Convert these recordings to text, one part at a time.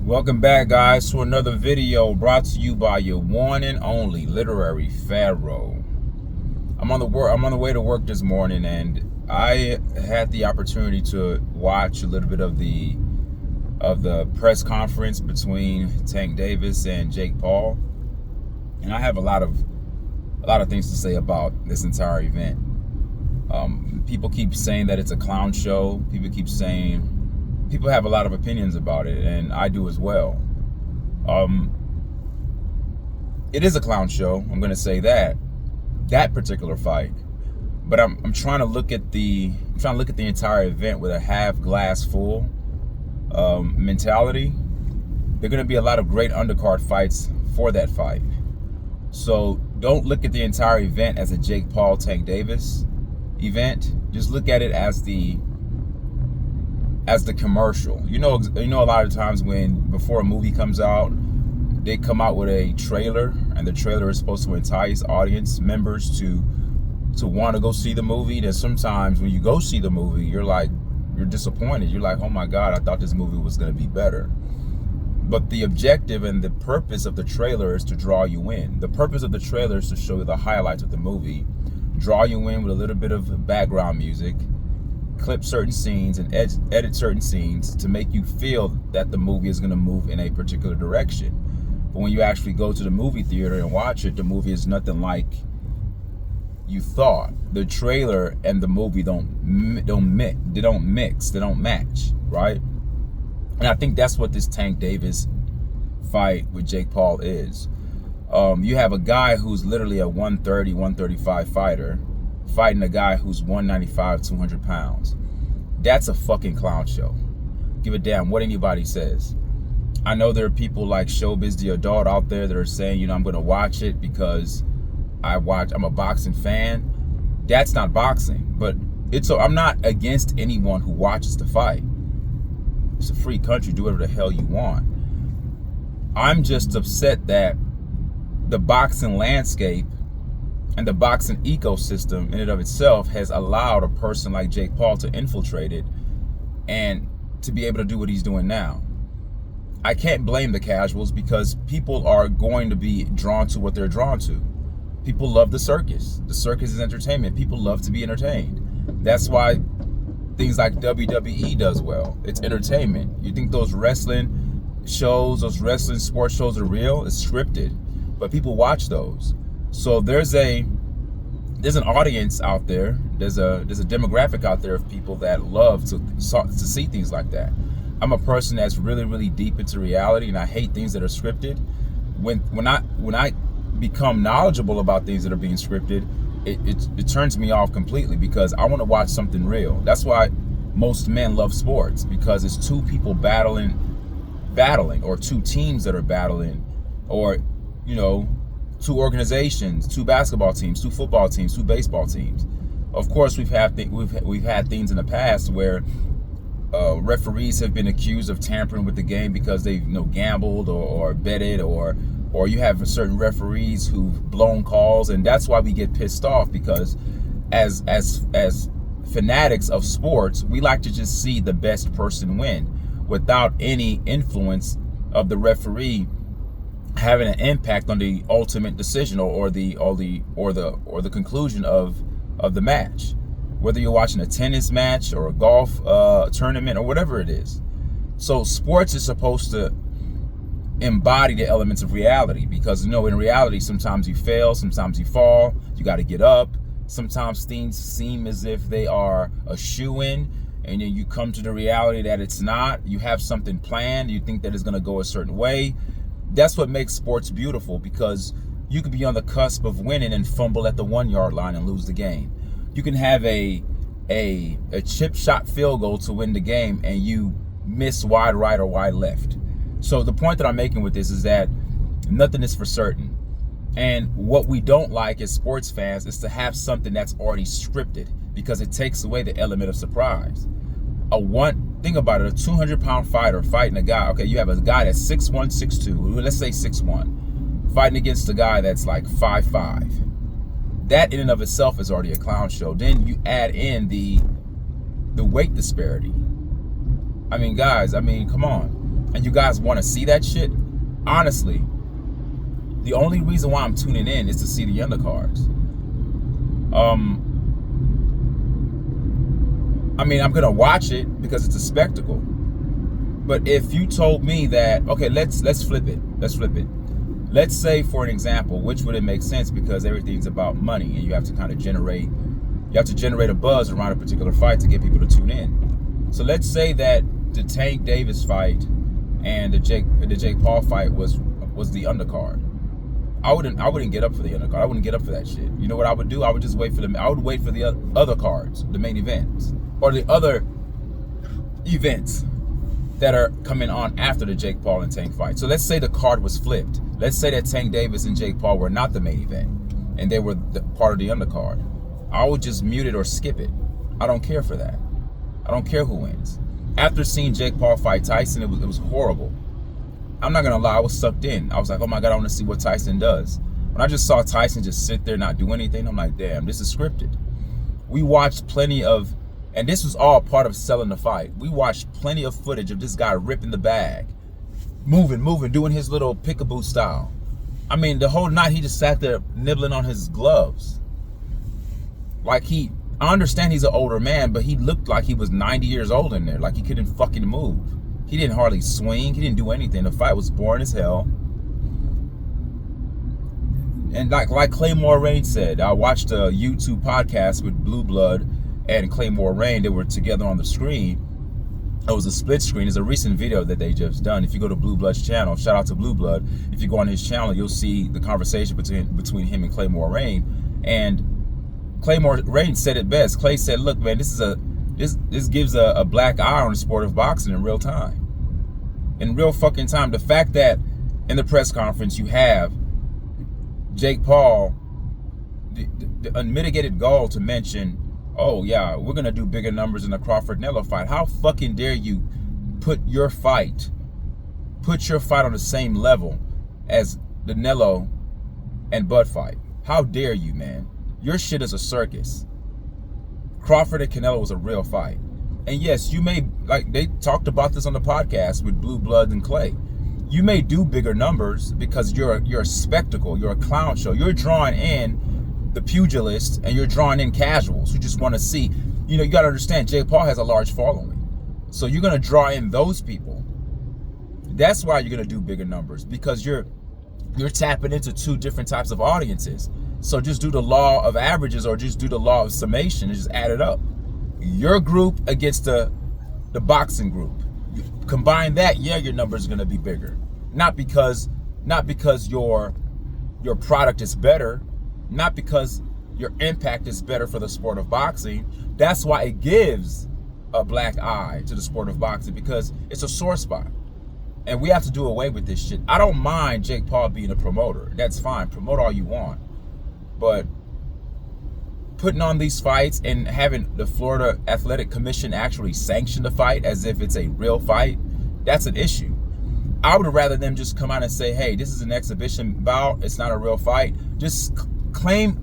Welcome back, guys, to another video brought to you by your one and only Literary Pharaoh. I'm on the way to work this morning, and I had the opportunity to watch a little bit of the press conference between Tank Davis and Jake Paul, and I have a lot of things to say about this entire event. People keep saying that it's a clown show. People have a lot of opinions about it, and I do as well. It is a clown show. I'm going to say that particular fight, but I'm trying to look at the entire event with a half glass full mentality. There are going to be a lot of great undercard fights for that fight. So don't look at the entire event as a Jake Paul Tank Davis event. Just look at it as the commercial. You know a lot of times before a movie comes out, they come out with a trailer, and the trailer is supposed to entice audience members to want to go see the movie. Then sometimes when you go see the movie, you're disappointed. You're like, oh my God, I thought this movie was going to be better. But the objective and the purpose of the trailer is to draw you in. The purpose of the trailer is to show you the highlights of the movie, draw you in with a little bit of background music, clip certain scenes and edit certain scenes to make you feel that the movie is going to move in a particular direction. But when you actually go to the movie theater and watch it, the movie is nothing like you thought. The trailer and the movie don't mix, they don't match, right? And I think that's what this Tank Davis fight with Jake Paul is. You have a guy who's literally a 130, 135 fighter fighting a guy who's 195, 200 pounds. That's a fucking clown show. Give a damn what anybody says. I know there are people like Showbiz the Adult out there that are saying, I'm going to watch it because I'm a boxing fan. That's not boxing, but I'm not against anyone who watches the fight. It's a free country. Do whatever the hell you want. I'm just upset that the boxing landscape and the boxing ecosystem in and of itself has allowed a person like Jake Paul to infiltrate it and to be able to do what he's doing now. I can't blame the casuals because people are going to be drawn to what they're drawn to. People love the circus. The circus is entertainment. People love to be entertained. That's why things like WWE does well. It's entertainment. You think those wrestling shows, those wrestling sports shows are real? It's scripted, but people watch those. So there's an audience out there. There's a demographic out there of people that love to see things like that. I'm a person that's really, really deep into reality, and I hate things that are scripted. When I become knowledgeable about things that are being scripted, it turns me off completely because I want to watch something real. That's why most men love sports, because it's two people battling, or two teams that are battling, or two organizations, two basketball teams, two football teams, two baseball teams. Of course, we've had things in the past where referees have been accused of tampering with the game because they've gambled or betted, or you have certain referees who've blown calls, and that's why we get pissed off, because as fanatics of sports, we like to just see the best person win without any influence of the referee having an impact on the ultimate decision or the conclusion of the match, whether you're watching a tennis match or a golf tournament or whatever it is. So sports is supposed to embody the elements of reality, because in reality, sometimes you fail, sometimes you fall, you got to get up. Sometimes things seem as if they are a shoo-in, and then you come to the reality that it's not. You have something planned, you think that it's going to go a certain way. That's what makes sports beautiful, because you could be on the cusp of winning and fumble at the 1 yard line and lose the game. You can have a chip shot field goal to win the game, and you miss wide right or wide left. So the point that I'm making with this is that nothing is for certain. And what we don't like as sports fans is to have something that's already scripted, because it takes away the element of surprise. Think about it, a 200-pound fighter fighting a guy. Okay, you have a guy that's 6'1", 6'2", let's say 6'1", fighting against a guy that's like 5'5". That in and of itself is already a clown show. Then you add in the weight disparity. I mean, guys, come on. and you guys want to see that shit, honestly, the only reason why I'm tuning in is to see the undercards. I mean, I'm gonna watch it because it's a spectacle. But if you told me that, okay, let's flip it. Let's say, for an example, which would it make sense, because everything's about money, and you have to kind of generate a buzz around a particular fight to get people to tune in. So let's say that the Tank Davis fight and the Jake Paul fight was the undercard. I wouldn't get up for the undercard. I wouldn't get up for that shit. You know what I would do? I would just wait for them. I would wait for the other cards, the main events, or the other events that are coming on after the Jake Paul and Tank fight. So let's say the card was flipped. Let's say that Tank Davis and Jake Paul were not the main event and they were part of the undercard. I would just mute it or skip it. I don't care for that. I don't care who wins. After seeing Jake Paul fight Tyson, it was horrible. I'm not gonna lie, I was sucked in. I was like, oh my God, I want to see what Tyson does. When I just saw Tyson just sit there not do anything, I'm like, damn, this is scripted. We watched plenty of, and this was all part of selling the fight. We watched plenty of footage of this guy ripping the bag, moving, doing his little peekaboo style. I mean, the whole night he just sat there nibbling on his gloves. Like I understand he's an older man, but he looked like he was 90 years old in there. Like he couldn't fucking move. He didn't hardly swing. He didn't do anything. The fight was boring as hell. And like Claymore Rain said, I watched a YouTube podcast with Blue Blood and Claymore Rain. They were together on the screen. It was a split screen. It's a recent video that they just done. If you go to Blue Blood's channel, shout out to Blue Blood. If you go on his channel, you'll see the conversation between him and Claymore Rain. And Claymore Rain said it best. Clay said, look, man, this gives a black eye on the sport of boxing in real time. In real fucking time. The fact that in the press conference you have Jake Paul, the unmitigated gall to mention, oh yeah, we're gonna do bigger numbers in the Crawford-Canelo fight. How fucking dare you put your fight on the same level as the Canelo and Bud fight? How dare you, man? Your shit is a circus. Crawford and Canelo was a real fight. And yes, you may, like they talked about this on the podcast with Blue Blood and Clay, you may do bigger numbers because you're a spectacle, you're a clown show. You're drawing in the pugilists and you're drawing in casuals who just want to see. You know, you got to understand, Jake Paul has a large following. So you're going to draw in those people. That's why you're going to do bigger numbers, because you're tapping into two different types of audiences. So just do the law of averages, or just do the law of summation and just add it up. Your group against the boxing group. Combine that, yeah, your number is going to be bigger. Not because your product is better, not because your impact is better for the sport of boxing. That's why it gives a black eye to the sport of boxing, because it's a sore spot. And we have to do away with this shit. I don't mind Jake Paul being a promoter. That's fine. Promote all you want. But putting on these fights and having the Florida Athletic Commission actually sanction the fight as if it's a real fight, that's an issue. I would rather them just come out and say, hey, this is an exhibition bout. It's not a real fight. Just claim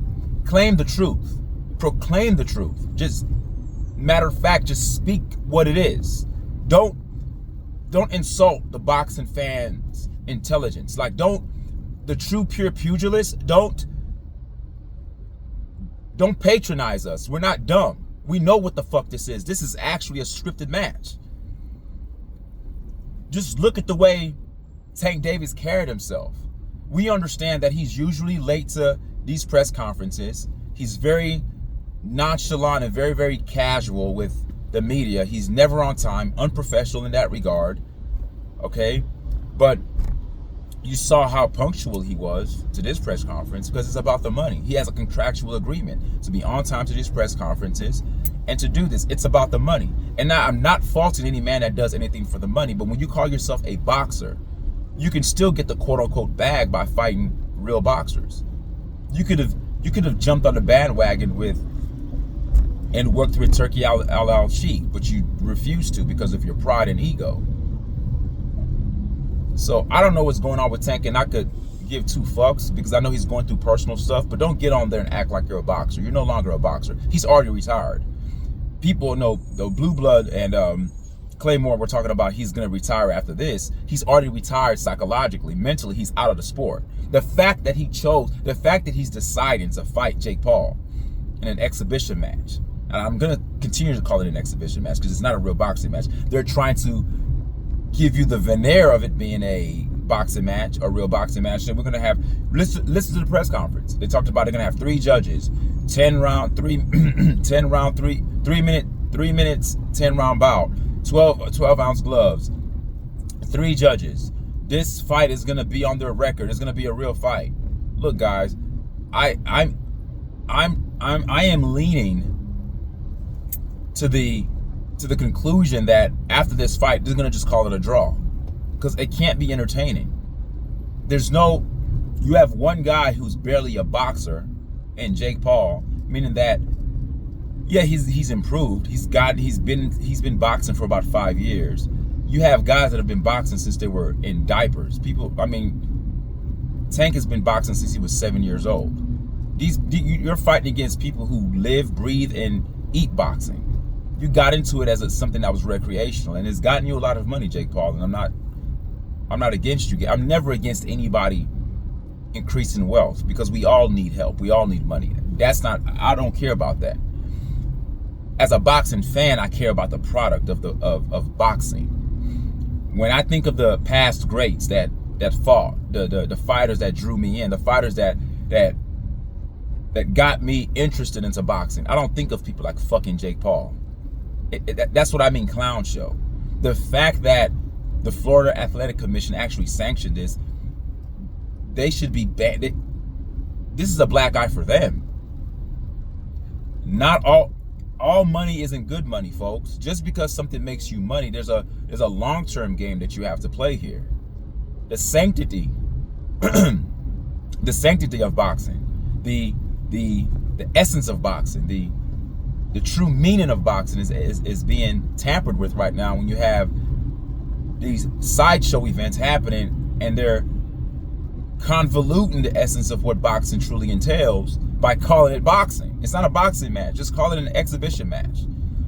the truth. Proclaim the truth. Just, matter of fact, just speak what it is. Don't insult the boxing fans' intelligence. Like, the true pure pugilists, don't patronize us. We're not dumb. We know what the fuck this is. This is actually a scripted match. Just look at the way Tank Davis carried himself. We understand that he's usually late to these press conferences. He's very nonchalant and very, very casual with the media. He's never on time, unprofessional in that regard. Okay? But you saw how punctual he was to this press conference, because it's about the money. He has a contractual agreement to be on time to these press conferences and to do this. It's about the money. And now, I'm not faulting any man that does anything for the money, but when you call yourself a boxer, you can still get the quote-unquote bag by fighting real boxers. You could have jumped on the bandwagon and worked with Turki Al-Sheikh, but you refused to because of your pride and ego. So I don't know what's going on with Tank, and I could give two fucks because I know he's going through personal stuff, but don't get on there and act like you're a boxer. You're no longer a boxer. He's already retired. People know the Blue Blood and Claymore, we're talking about he's going to retire after this. He's already retired psychologically, mentally. He's out of the sport. The fact that he's deciding to fight Jake Paul in an exhibition match, and I'm going to continue to call it an exhibition match because it's not a real boxing match. They're trying to give you the veneer of it being a boxing match, a real boxing match. And we're going to have, listen to the press conference. They talked about they're going to have 3 judges, 3 minutes, 10 round bout, 12 ounce gloves, 3 judges. This fight is going to be on their record. It's going to be a real fight. Look, guys, I am leaning to the conclusion that after this fight, they're going to just call it a draw because it can't be entertaining. You have one guy who's barely a boxer in Jake Paul, meaning that, yeah, he's improved. He's been boxing for about 5 years. You have guys that have been boxing since they were in diapers. Tank has been boxing since he was 7 years old. You're fighting against people who live, breathe, and eat boxing. You got into it as something that was recreational, and it's gotten you a lot of money, Jake Paul. And I'm not against you. I'm never against anybody increasing wealth because we all need help. We all need money. I don't care about that. As a boxing fan, I care about the product of boxing. When I think of the past greats that fought, the fighters that drew me in, the fighters that got me interested into boxing, I don't think of people like fucking Jake Paul. That's what I mean, clown show. The fact that the Florida Athletic Commission actually sanctioned this, they should be banned. This is a black eye for them. Not all money isn't good money, folks. Just because something makes you money, there's a long-term game that you have to play here. The sanctity, the sanctity of boxing, the essence of boxing, the true meaning of boxing is being tampered with right now when you have these sideshow events happening and they're convoluting the essence of what boxing truly entails by calling it boxing. It's not a boxing match. Just call it an exhibition match.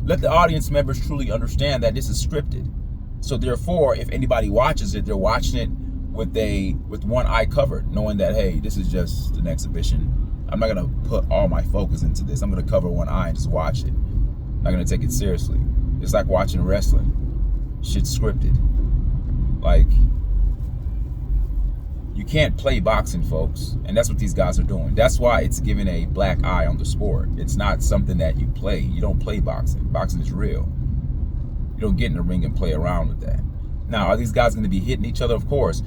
Let the audience members truly understand that this is scripted. So therefore, if anybody watches it, they're watching it with one eye covered, knowing that, hey, this is just an exhibition. I'm not going to put all my focus into this. I'm going to cover one eye and just watch it. I'm not going to take it seriously. It's like watching wrestling. Shit's scripted. Like, you can't play boxing, folks. And that's what these guys are doing. That's why it's giving a black eye on the sport. It's not something that you play. You don't play boxing. Boxing is real. You don't get in the ring and play around with that. Now, are these guys going to be hitting each other? Of course.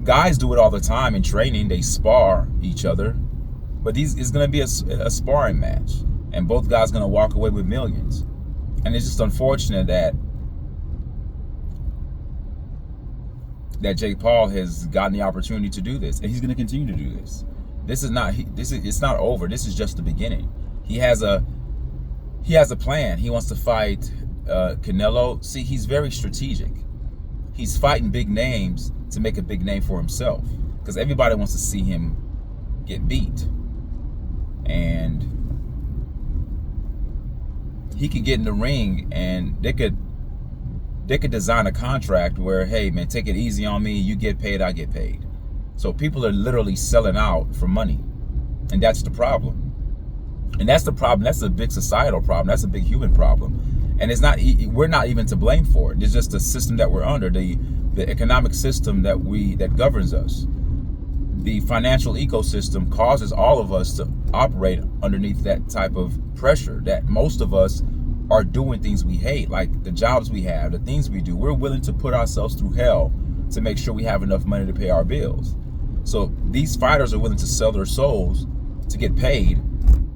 Guys do it all the time in training. They spar each other. But it's going to be a sparring match. And both guys are going to walk away with millions. And it's just unfortunate that Jake Paul has gotten the opportunity to do this, and he's going to continue to do this. It's not over. This is just the beginning. He has a plan. He wants to fight Canelo. See, he's very strategic. He's fighting big names to make a big name for himself because everybody wants to see him get beat. And he could get in the ring and they could design a contract where, hey man, take it easy on me, you get paid, I get paid. So people are literally selling out for money. And that's the problem. And that's the problem. That's a big societal problem. That's a big human problem. And we're not even to blame for it. It's just the system that we're under, the economic system that governs us. The financial ecosystem causes all of us to operate underneath that type of pressure, that most of us are doing things we hate, like the jobs we have, the things we do. We're willing to put ourselves through hell to make sure we have enough money to pay our bills. So these fighters are willing to sell their souls to get paid.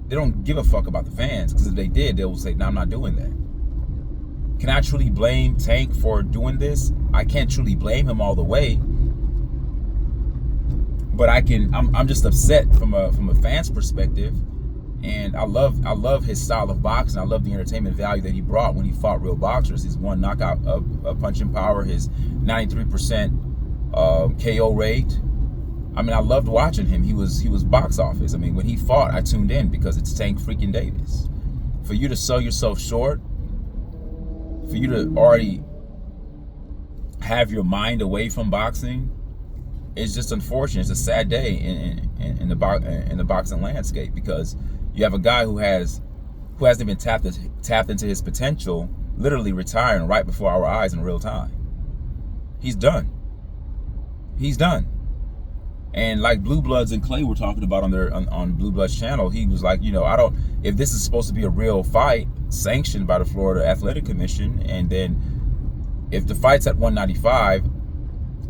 They don't give a fuck about the fans, because if they did, they will say, no, I'm not doing that. Can I truly blame Tank for doing this? I can't truly blame him all the way. But I'm just upset from a fan's perspective. And I love his style of boxing. I love the entertainment value that he brought when he fought real boxers. His one knockout punching power, his 93% KO rate. I mean, I loved watching him. He was box office. I mean, when he fought, I tuned in because it's Tank freaking Davis. For you to sell yourself short, for you to already have your mind away from boxing, it's just unfortunate. It's a sad day in the boxing landscape, because you have a guy who hasn't even tapped into his potential, literally retiring right before our eyes in real time. He's done. He's done. And like Blue Bloods and Clay were talking about on Blue Bloods channel, he was like, if this is supposed to be a real fight sanctioned by the Florida Athletic Commission, and then if the fight's at 195,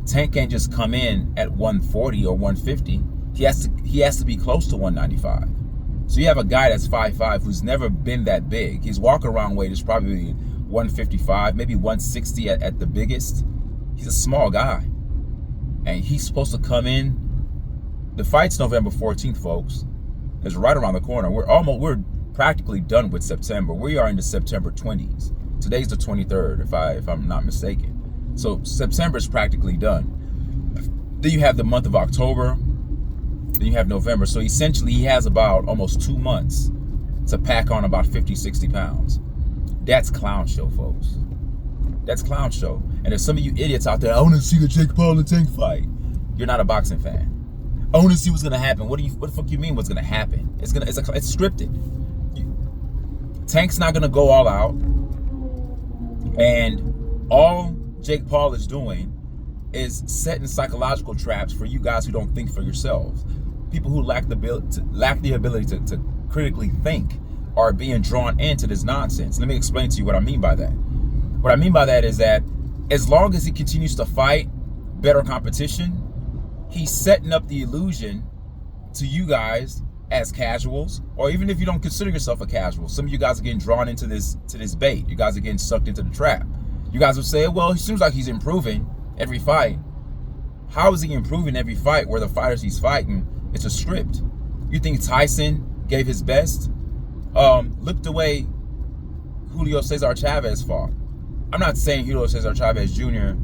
Tank can't just come in at 140 or 150. He has to be close to 195. So you have a guy that's 5'5" who's never been that big. His walk around weight is probably 155, maybe 160 at the biggest. He's a small guy. And he's supposed to come in. The fight's November 14th, folks. It's right around the corner. We're practically done with September. We are into September 20s. Today's the 23rd, if I'm not mistaken. So September is practically done. Then you have the month of October. Then you have November. So essentially he has about almost 2 months to pack on about 50, 60 pounds. That's clown show, folks. That's clown show. And there's some of you idiots out there, I want to see the Jake Paul and Tank fight. You're not a boxing fan. I want to see what's gonna happen. What the fuck you mean what's gonna happen? It's scripted. Tank's not gonna go all out. And all Jake Paul is doing is setting psychological traps for you guys who don't think for yourselves. People who lack the ability to critically think are being drawn into this nonsense. Let me explain to you what I mean by that. What I mean by that is that as long as he continues to fight better competition, he's setting up the illusion to you guys as casuals, or even if you don't consider yourself a casual. Some of you guys are getting drawn into this bait. You guys are getting sucked into the trap. You guys will say, well, he seems like he's improving every fight. How is he improving every fight where the fighters he's fighting, it's a script? You think Tyson gave his best? Look the way Julio Cesar Chavez fought. I'm not saying Julio Cesar Chavez Jr.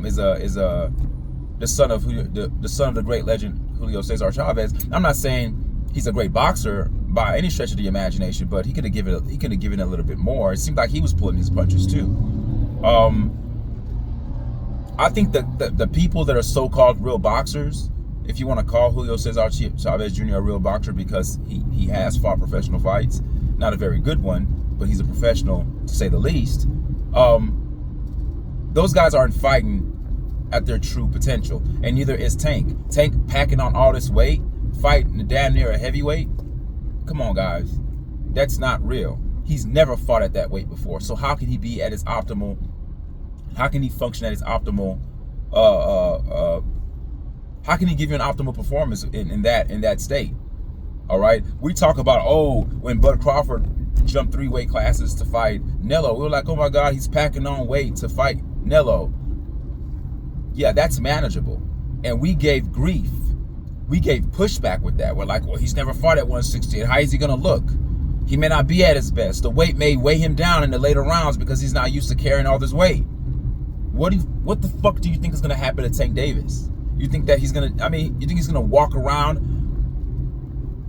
is the son of the great legend Julio Cesar Chavez. I'm not saying he's a great boxer by any stretch of the imagination, but he could have given it a little bit more. It seemed like he was pulling his punches too. I think that the people that are so-called real boxers, if you want to call Julio Cesar Chavez Jr. a real boxer, because he has fought professional fights, not a very good one, but he's a professional to say the least. Those guys aren't fighting at their true potential, and neither is Tank. Tank packing on all this weight, fighting damn near a heavyweight. Come on, guys, that's not real. He's never fought at that weight before. So how can he be at his optimal? How can he function at his optimal? How can he give you an optimal performance in that state? All right, we talk about when Bud Crawford jumped 3 weight classes to fight Nello, we were like, oh my God, he's packing on weight to fight Nello. Yeah, that's manageable. And we gave grief. We gave pushback with that. We're like, well, he's never fought at 168. How is he going to look? He may not be at his best. The weight may weigh him down in the later rounds because he's not used to carrying all this weight. What the fuck do you think is going to happen to Tank Davis? You think that you think he's going to walk around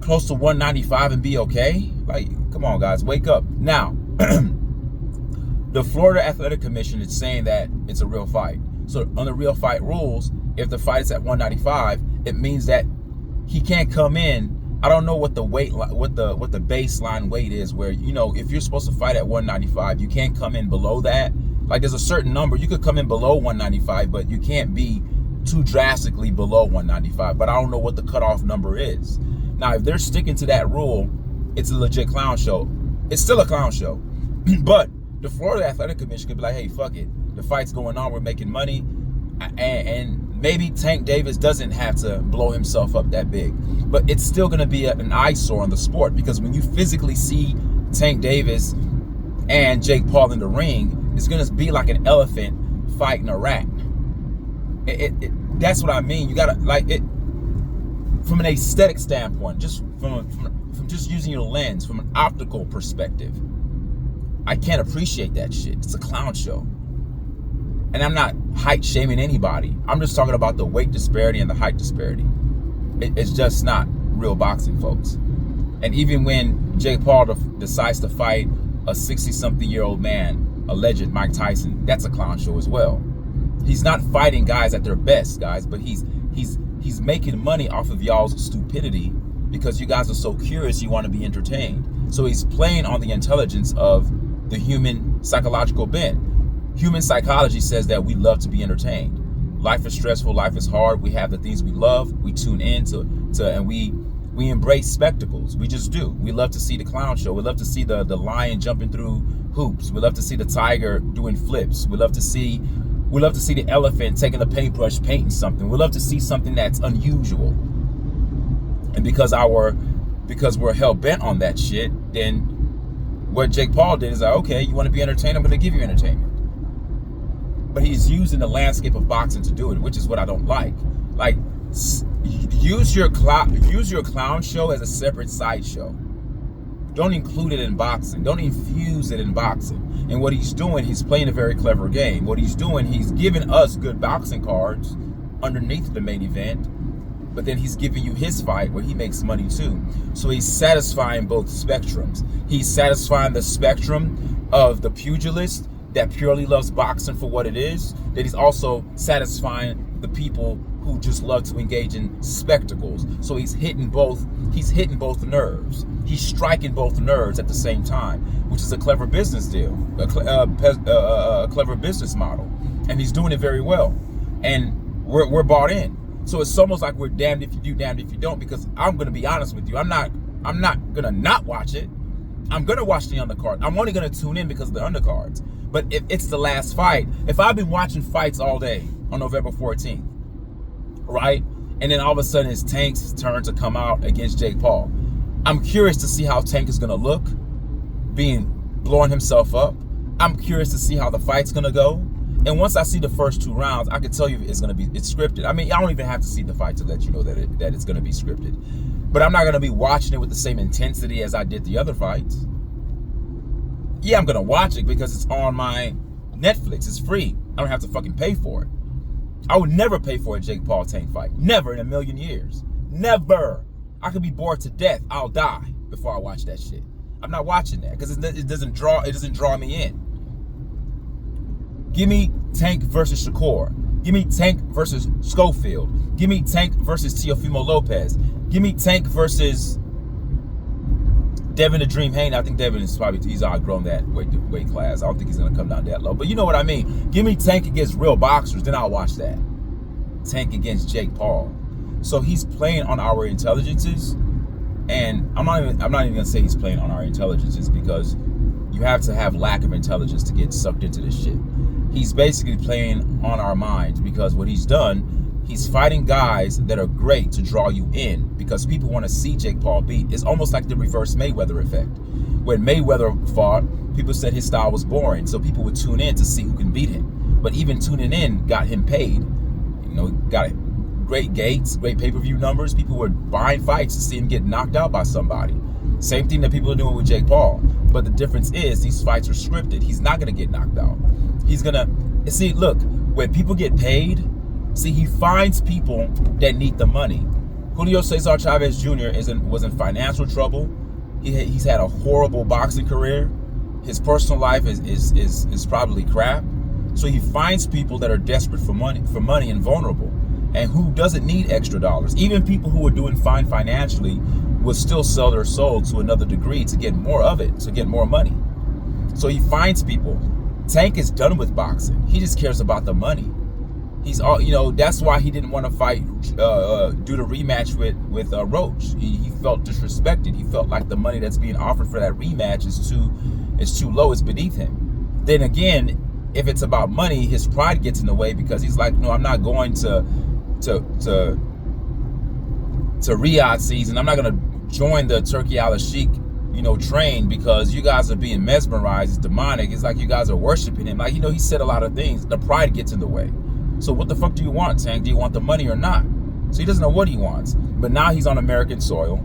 close to 195 and be okay? Like, come on, guys, wake up. Now, the Florida Athletic Commission is saying that it's a real fight. So under real fight rules, if the fight is at 195, it means that he can't come in. I don't know what the weight, what the baseline weight is, where, if you're supposed to fight at 195, you can't come in below that. Like, there's a certain number. You could come in below 195, but you can't be too drastically below 195. But I don't know what the cutoff number is. Now, if they're sticking to that rule, it's a legit clown show. It's still a clown show. But the Florida Athletic Commission could be like, hey, fuck it. The fight's going on. We're making money. And maybe Tank Davis doesn't have to blow himself up that big. But it's still going to be an eyesore on the sport, because when you physically see Tank Davis and Jake Paul in the ring, it's going to be like an elephant fighting a rat. That's what I mean. You got to, like, it from an aesthetic standpoint, just from just using your lens, from an optical perspective. I can't appreciate that shit. It's a clown show. And I'm not height shaming anybody. I'm just talking about the weight disparity and the height disparity. It's just not real boxing, folks. And even when Jake Paul decides to fight a 60-something-year-old man, a legend, Mike Tyson, that's a clown show as well. He's not fighting guys at their best, guys, but he's making money off of y'all's stupidity because you guys are so curious you want to be entertained. So he's playing on the intelligence of the human psychological bent. Human psychology says that we love to be entertained. Life is stressful, life is hard. We have the things we love. We tune in to and we embrace spectacles. We just do. We love to see the clown show. We love to see the lion jumping through hoops. We love to see the tiger doing flips. We love to see the elephant taking a paintbrush, painting something. We love to see something that's unusual. And because we're hell bent on that shit, then what Jake Paul did is like, okay, you want to be entertained? I'm going to give you entertainment. But he's using the landscape of boxing to do it, which is what I don't like. Like, use your clown show as a separate sideshow. Don't include it in boxing. Don't infuse it in boxing. And what he's doing, he's playing a very clever game. What he's doing, he's giving us good boxing cards underneath the main event, but then he's giving you his fight where he makes money too. So he's satisfying both spectrums. He's satisfying the spectrum of the pugilist that purely loves boxing for what it is, that he's also satisfying the people who just love to engage in spectacles. So he's hitting both nerves. He's striking both nerves at the same time, which is a clever business deal, a clever business model. And he's doing it very well. And we're bought in. So it's almost like we're damned if you do, damned if you don't, because I'm going to be honest with you. I'm not going to not watch it. I'm going to watch the undercard. I'm only going to tune in because of the undercards. But if it's the last fight, if I've been watching fights all day on November 14th, right? And then all of a sudden it's Tank's turn to come out against Jake Paul. I'm curious to see how Tank is going to look, blowing himself up. I'm curious to see how the fight's going to go. And once I see the first 2 rounds, I can tell you it's scripted. I mean, I don't even have to see the fight to let you know that it's going to be scripted. But I'm not going to be watching it with the same intensity as I did the other fights. Yeah, I'm going to watch it because it's on my Netflix. It's free. I don't have to fucking pay for it. I would never pay for a Jake Paul Tank fight. Never in a million years. Never. I could be bored to death. I'll die before I watch that shit. I'm not watching that because it doesn't draw me in. Give me Tank versus Shakur. Give me Tank versus Schofield. Give me Tank versus Teofimo Lopez. Give me Tank versus Devin the Dream Haney. I think Devin he's outgrown that weight class. I don't think he's gonna come down that low. But you know what I mean. Give me Tank against real boxers, then I'll watch that. Tank against Jake Paul. So he's playing on our intelligences, and I'm not even gonna say he's playing on our intelligences because you have to have lack of intelligence to get sucked into this shit. He's basically playing on our minds because what he's done, he's fighting guys that are great to draw you in because people want to see Jake Paul beat. It's almost like the reverse Mayweather effect. When Mayweather fought, people said his style was boring, so people would tune in to see who can beat him. But even tuning in got him paid. You know, got great gates, great pay-per-view numbers. People were buying fights to see him get knocked out by somebody. Same thing that people are doing with Jake Paul. But the difference is these fights are scripted. He's not going to get knocked out. He's going to... See, look, when people get paid, see, he finds people that need the money. Julio Cesar Chavez Jr. was in financial trouble. He's had a horrible boxing career. His personal life is probably crap. So he finds people that are desperate for money and vulnerable. And who doesn't need extra dollars. Even people who are doing fine financially will still sell their soul to another degree to get more of it, to get more money. So he finds people. Tank is done with boxing. He just cares about the money. He's all, you know, that's why he didn't want to fight, do the rematch with Roach. He felt disrespected. He felt like the money that's being offered for that rematch is too low. It's beneath him. Then again, if it's about money, his pride gets in the way because he's like, no, I'm not going to Riyadh season. I'm not going to join the Turki al-Sheikh, train because you guys are being mesmerized. It's demonic. It's like you guys are worshiping him. Like, he said a lot of things. The pride gets in the way. So what the fuck do you want, Tank? Do you want the money or not? So he doesn't know what he wants. But now he's on American soil.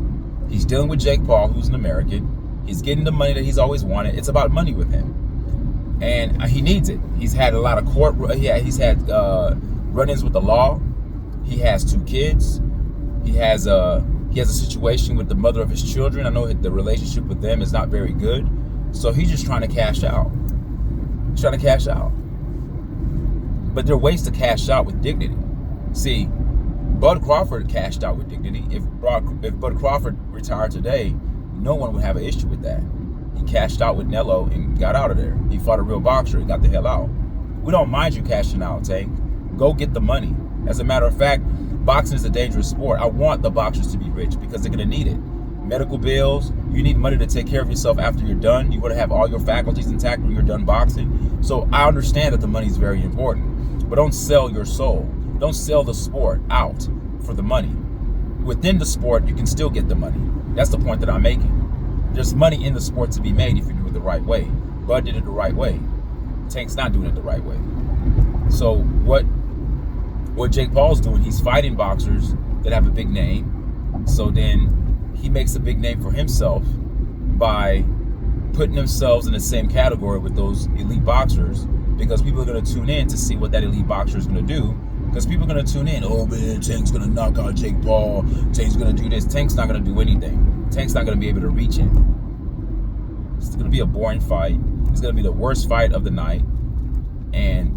He's dealing with Jake Paul, who's an American. He's getting the money that he's always wanted. It's about money with him. And he needs it. He's had a lot of court. He's had run-ins with the law. He has 2 kids. He has a situation with the mother of his children. I know the relationship with them is not very good. So he's just trying to cash out. He's trying to cash out. But there are ways to cash out with dignity. See, Bud Crawford cashed out with dignity. If Bud Crawford retired today, no one would have an issue with that. He cashed out with Nello and got out of there. He fought a real boxer and got the hell out. We don't mind you cashing out, Tank. Go get the money. As a matter of fact, boxing is a dangerous sport. I want the boxers to be rich because they're going to need it. Medical bills, you need money to take care of yourself after you're done. You want to have all your faculties intact when you're done boxing. So I understand that the money is very important, but don't sell your soul. Don't sell the sport out for the money. Within the sport, you can still get the money. That's the point that I'm making. There's money in the sport to be made if you do it the right way. Bud did it the right way. Tank's not doing it the right way. So what Jake Paul's doing, he's fighting boxers that have a big name. So then he makes a big name for himself by putting themselves in the same category with those elite boxers, because people are going to tune in to see what that elite boxer is going to do. Because people are going to tune in, oh man, Tank's going to knock out Jake Paul. Tank's going to do this. Tank's not going to do anything. Tank's not going to be able to reach him. It's going to be a boring fight. It's going to be the worst fight of the night.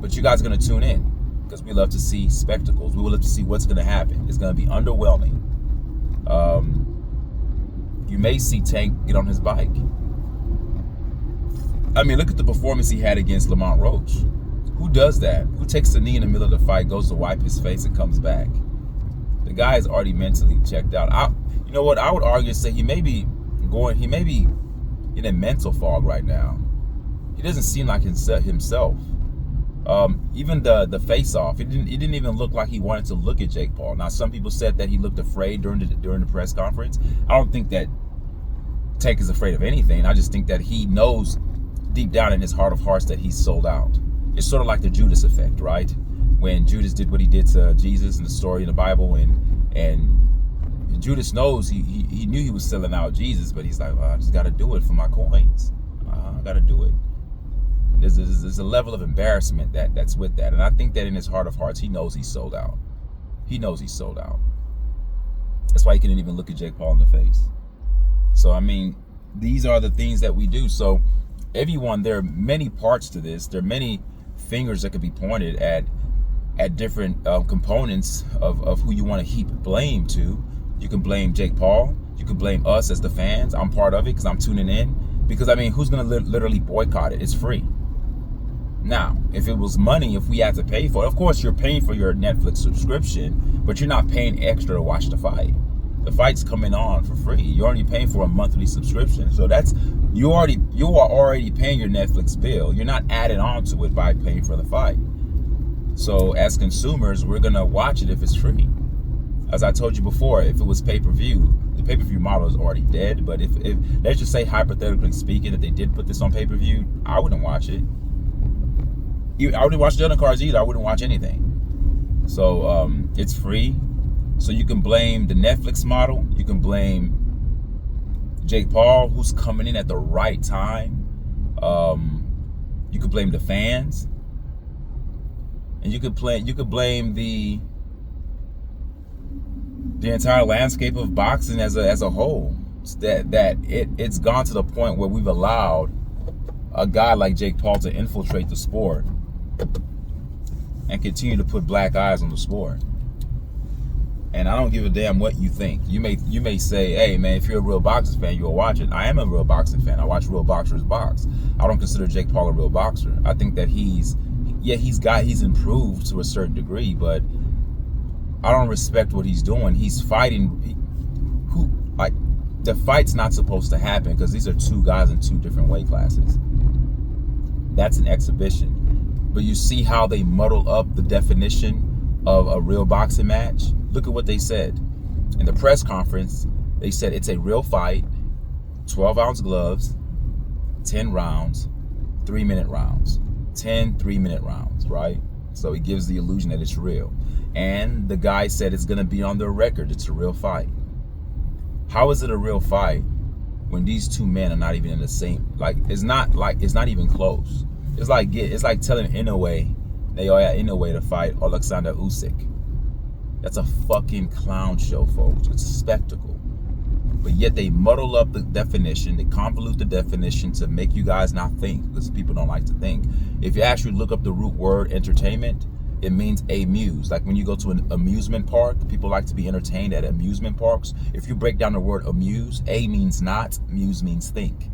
But you guys are going to tune in because we love to see spectacles. We love to see what's going to happen. It's going to be underwhelming. You may see Tank get on his bike. I mean, look at the performance he had against Lamont Roach. Who does that? Who takes the knee in the middle of the fight, goes to wipe his face, and comes back? The guy is already mentally checked out. You know what? I would argue and say he may be in a mental fog right now. He doesn't seem like himself. Even the face-off, it didn't even look like he wanted to look at Jake Paul. Now, some people said that he looked afraid during the press conference. I don't think that Tank is afraid of anything. I just think that he knows deep down in his heart of hearts that he's sold out. It's sort of like the Judas effect, right? When Judas did what he did to Jesus in the story in the Bible, and Judas knows he knew he was selling out Jesus, but he's like, well, I just got to do it for my coins. I got to do it. There's a level of embarrassment that's with that, and I think that in his heart of hearts, he knows he's sold out. He knows he's sold out. That's why he couldn't even look at Jake Paul in the face. So I mean, these are the things that we do. So everyone, there are many parts to this. There are many fingers that could be pointed at different components of who you want to heap blame to. You can blame Jake Paul. You can blame us as the fans. I'm part of it because I'm tuning in. Because I mean, who's going to literally boycott it? It's free. Now, if it was money, if we had to pay for it, of course you're paying for your Netflix subscription, but you're not paying extra to watch the fight. The fight's coming on for free. You're already paying for a monthly subscription. So you are already paying your Netflix bill. You're not adding on to it by paying for the fight. So as consumers, we're gonna watch it if it's free. As I told you before, if it was pay-per-view, the pay-per-view model is already dead. But if let's just say, hypothetically speaking, that they did put this on pay-per-view, I wouldn't watch it. I wouldn't watch the other cards either. I wouldn't watch anything. So it's free. So you can blame the Netflix model. You can blame Jake Paul, who's coming in at the right time. You could blame the fans, and you could blame the entire landscape of boxing as a whole. It's gone to the point where we've allowed a guy like Jake Paul to infiltrate the sport and continue to put black eyes on the sport. And I don't give a damn what you think. You may say, hey man, if you're a real boxing fan, you'll watch it. I am a real boxing fan. I watch real boxers box. I don't consider Jake Paul a real boxer. I think that he's improved to a certain degree, but I don't respect what he's doing. He's fighting the fight's not supposed to happen because these are two guys in two different weight classes. That's an exhibition. But you see how they muddle up the definition of a real boxing match? Look at what they said. In the press conference, they said it's a real fight, 12-ounce gloves, 10 rounds, 3-minute rounds. 10 3-minute rounds, right? So it gives the illusion that it's real. And the guy said it's going to be on their record. It's a real fight. How is it a real fight when these two men are not even in the same, it's not even close. It's like telling Inoue to fight Alexander Usyk. That's a fucking clown show, folks. It's a spectacle. But yet they muddle up the definition, they convolute the definition to make you guys not think, because people don't like to think. If you actually look up the root word entertainment, It means amuse. Like when you go to an amusement park, people like to be entertained at amusement parks. If you break down the word amuse, a means not, muse means think.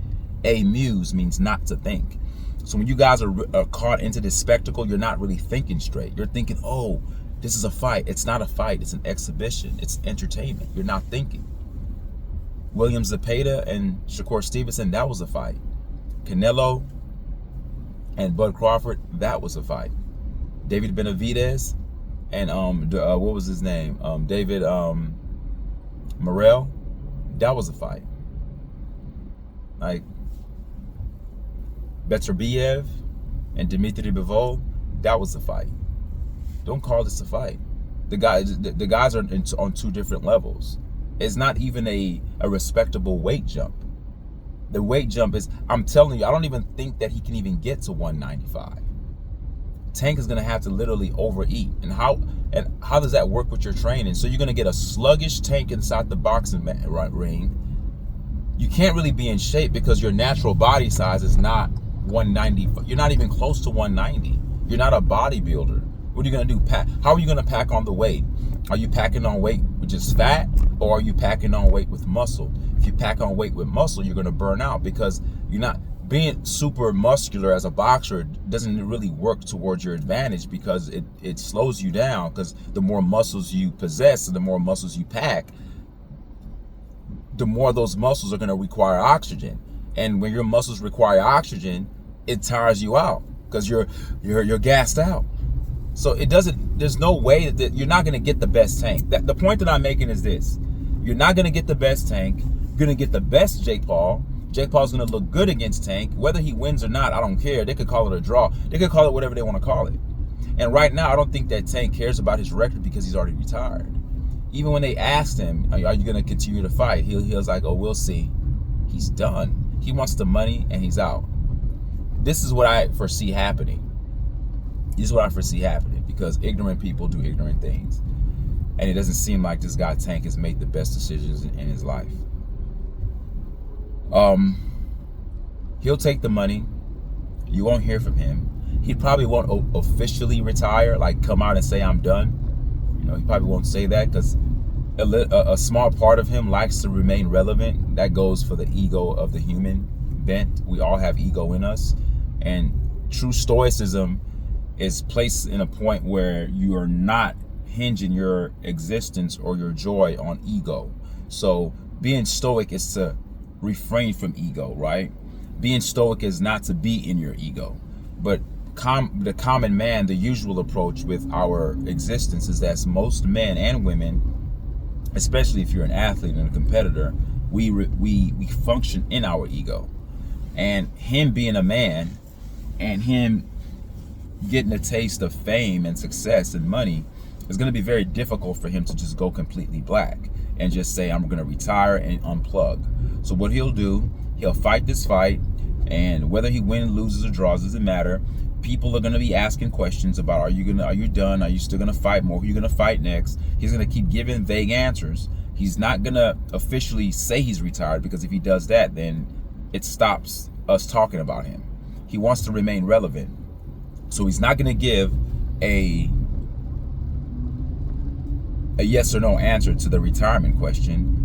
Amuse means not to think. So when you guys are caught into this spectacle, you're not really thinking straight. You're thinking, oh, this is a fight. It's not a fight. It's an exhibition. It's entertainment. You're not thinking. William Zepeda and Shakur Stevenson, that was a fight. Canelo and Bud Crawford, that was a fight. David Benavidez and what was his name? David Morrell, that was a fight. Like Beterbiev and Dmitry Bivol, that was a fight. Don't call this a fight. The guys are on two different levels. It's not even a respectable weight jump. The weight jump is, I'm telling you, I don't even think that he can even get to 195. Tank is gonna have to literally overeat. And how does that work with your training? So you're gonna get a sluggish Tank inside the boxing ring. You can't really be in shape because your natural body size is not 190. You're not even close to 190. You're not a bodybuilder. What are you gonna do? How are you gonna pack on the weight? Are you packing on weight with just fat, or are you packing on weight with muscle? If you pack on weight with muscle, you're gonna burn out because you're not being super muscular as a boxer doesn't really work towards your advantage because it slows you down, because the more muscles you possess and the more muscles you pack, the more those muscles are going to require oxygen. And when your muscles require oxygen, it tires you out because you're gassed out. So there's no way that you're not going to get the best Tank. The point that I'm making is this: you're not going to get the best Tank. You're going to get the best Jake Paul. Jake Paul's going to look good against Tank. Whether he wins or not, I don't care. They could call it a draw. They could call it whatever they want to call it. And right now, I don't think that Tank cares about his record because he's already retired. Even when they asked him, are you going to continue to fight? He was like, oh, we'll see. He's done. He wants the money and he's out. This is what I foresee happening. This is what I foresee happening because ignorant people do ignorant things. And it doesn't seem like this guy Tank has made the best decisions in his life. He'll take the money. You won't hear from him. He probably won't officially retire, like come out and say I'm done. You know, he probably won't say that because a small part of him likes to remain relevant. That goes for the ego of the human bent. We all have ego in us, and true stoicism is placed in a point where you are not hinging your existence or your joy on ego. So being stoic is to refrain from ego, right? Being stoic is not to be in your ego. But the common man, the usual approach with our existence is that most men and women, especially if you're an athlete and a competitor, we function in our ego. And him being a man and him getting a taste of fame and success and money, it's going to be very difficult for him to just go completely black and just say, I'm going to retire and unplug. So what he'll do, he'll fight this fight, and whether he wins, loses, or draws, doesn't matter. People are going to be asking questions about, are you done? Are you still going to fight more? Who are you going to fight next? He's going to keep giving vague answers. He's not going to officially say he's retired, because if he does that, then it stops us talking about him. He wants to remain relevant. So he's not going to give a yes or no answer to the retirement question.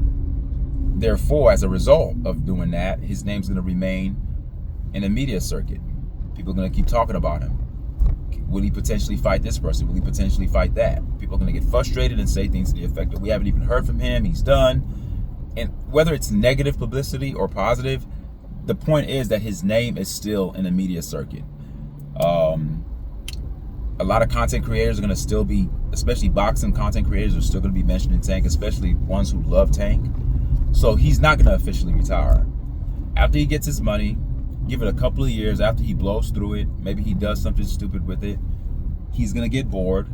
Therefore, as a result of doing that, his name's going to remain in the media circuit. People are going to keep talking about him. Will he potentially fight this person? Will he potentially fight that? People are going to get frustrated and say things to the effect of, we haven't even heard from him, he's done. And whether it's negative publicity or positive, the point is that his name is still in the media circuit. A lot of content creators are going to still be, especially boxing content creators, are still going to be mentioning Tank, especially ones who love Tank. So he's not going to officially retire. After he gets his money, give it a couple of years, after he blows through it, maybe he does something stupid with it, he's going to get bored.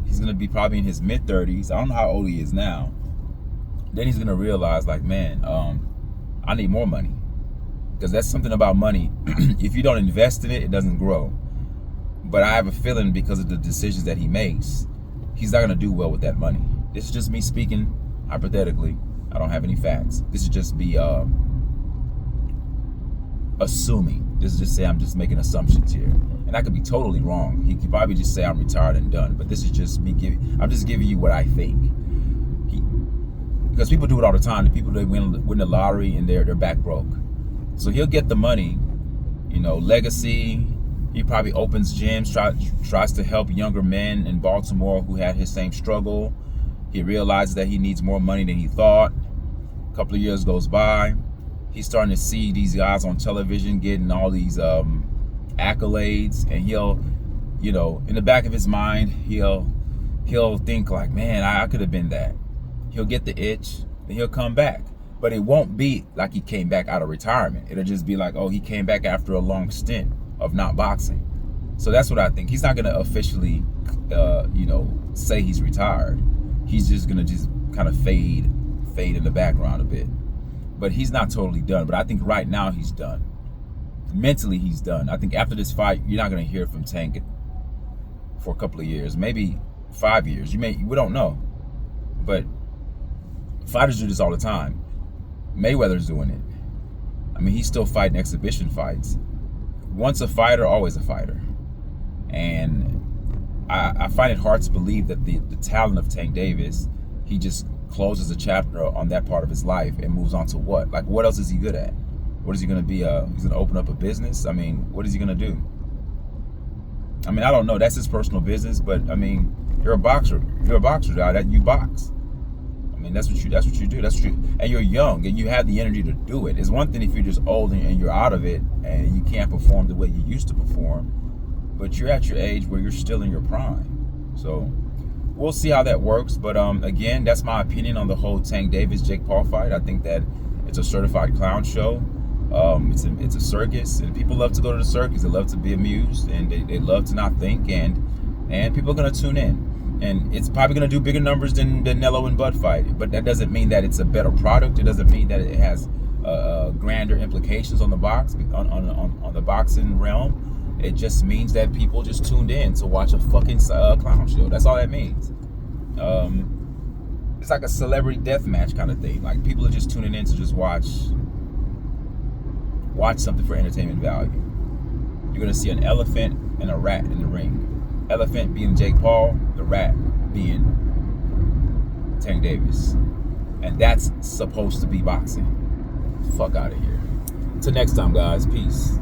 He's going to be probably in his mid-30s. I don't know how old he is now. Then he's going to realize, like, man, I need more money. Because that's something about money. If you don't invest in it, it doesn't grow. But I have a feeling, because of the decisions that he makes, he's not going to do well with that money. This is just me speaking hypothetically. I don't have any facts. This is just me assuming. This is just say I'm just making assumptions here. And And I could be totally wrong. He could probably just say I'm retired and done. But this is just me I'm just giving you what I think. Because people do it all the time. The people that win the lottery and they're back broke. So he'll get the money, legacy. He probably opens gyms, tries to help younger men in Baltimore who had his same struggle. He realizes that he needs more money than he thought. A couple of years goes by. He's starting to see these guys on television getting all these accolades, and he'll, in the back of his mind, he'll think like, man, I could have been that. He'll get the itch, then he'll come back. But it won't be like he came back out of retirement. It'll just be like, oh, he came back after a long stint of not boxing. So that's what I think. He's not going to officially, say he's retired. He's just going to just kind of fade in the background a bit. But he's not totally done. But I think right now he's done. Mentally, he's done. I think after this fight, you're not going to hear from Tank for a couple of years, maybe 5 years. We don't know. But fighters do this all the time. Mayweather's doing it. I mean, he's still fighting exhibition fights. Once a fighter, always a fighter. And I find it hard to believe that the talent of Tank Davis, he just closes a chapter on that part of his life and moves on to what? Like, what else is he good at? What is he going to be? He's going to open up a business? I mean, what is he going to do? I mean, I don't know. That's his personal business. But, I mean, you're a boxer. You're a boxer, guy. You box. I mean, that's what you do. And you're young and you have the energy to do it. It's one thing if you're just old and you're out of it and you can't perform the way you used to perform. But you're at your age where you're still in your prime. So we'll see how that works. But again, that's my opinion on the whole Tank Davis-Jake Paul fight. I think that it's a certified clown show. It's a circus, and people love to go to the circus. They love to be amused, and they love to not think, and people are going to tune in. And it's probably going to do bigger numbers than the Nello and Bud fight. But that doesn't mean that it's a better product. It doesn't mean that it has grander implications on the on the boxing realm. It just means that people just tuned in to watch a fucking clown show. That's all that means. It's like a celebrity death match kind of thing. Like, people are just tuning in to just watch something for entertainment value. You're going to see an elephant and a rat in the ring. Elephant being Jake Paul, the rat being Tank Davis. And that's supposed to be boxing. Fuck out of here. Till next time, guys. Peace.